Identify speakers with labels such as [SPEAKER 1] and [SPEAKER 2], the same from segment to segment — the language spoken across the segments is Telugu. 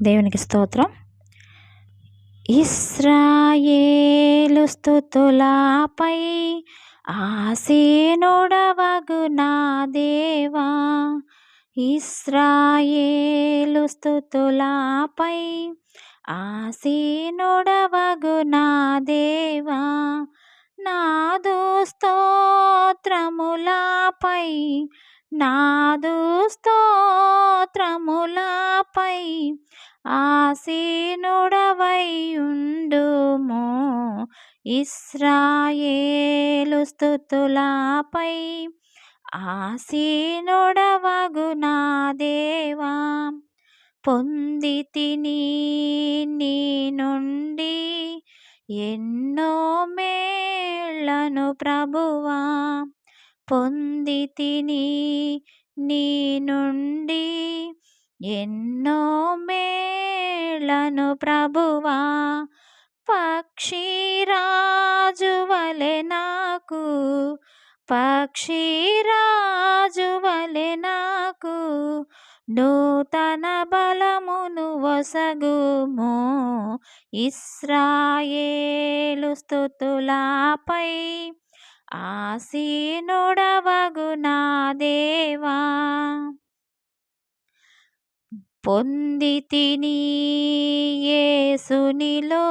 [SPEAKER 1] దేవునికి స్తోత్రం. ఇశ్రాయేలు స్తుతులపై ఆసీనుడవగు నా దేవా, ఇశ్రాయేలు స్తుతులపై ఆసీనుడవగు నా దేవా, నాదు స్తోత్రములపై నాదు స్తోత్రములపై ఆసీనుడవై ఉండుము. ఇశ్రాయేలు స్తుతులపై ఆసీనుడవగు నా దేవా, పొందితిని నీ నుండి ఎన్నో మేళ్లను ప్రభువా, పొందితిని నీ నుండి ఎన్నో మేళ్లను ప్రభువా, పక్షిరాజు వలె నాకు పక్షిరాజు వలె నాకు నూతన బలమును వసగుము. ఇశ్రాయేలు స్తుతులపై ఆసీనుడవగు నా దేవా, పొందితిని యేసునిలో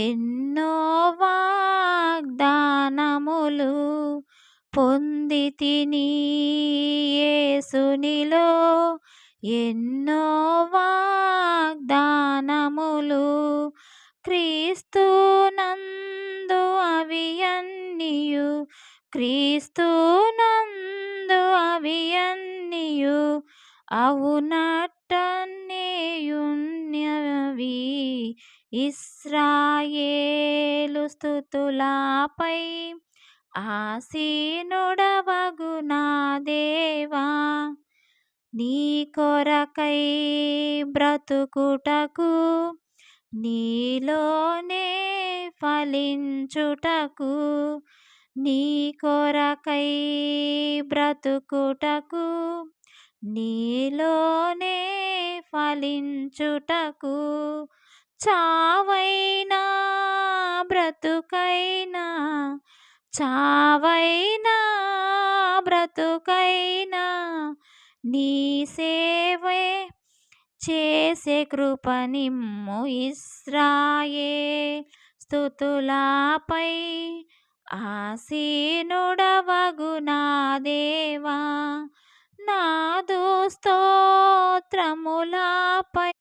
[SPEAKER 1] ఎన్నో వాగ్దానములు, పొందితిని యేసునిలో ఎన్నో వాగ్దానములు, క్రీస్తునందు అవియన్నీయు క్రీస్తునందు అవియన్నీయు అవునట్టనేయున్నవి. ఇశ్రాయేలు స్తుతులపై ఆసీనుడవగు నా దేవా, నీ కొరకై బ్రతుకుటకు నీలోనే ఫలించుటకు, నీ కొరకై బ్రతుకుటకు నీలోనే ఫలించుటకు, చావైనా బ్రతుకైనా చావైనా బ్రతుకైనా నీ సేవే చేసే కృపనిమ్ము. ఇశ్రాయేలు స్తుతులపై ఆసీనుడవగు నా దేవా, నాదు స్తోత్రములపై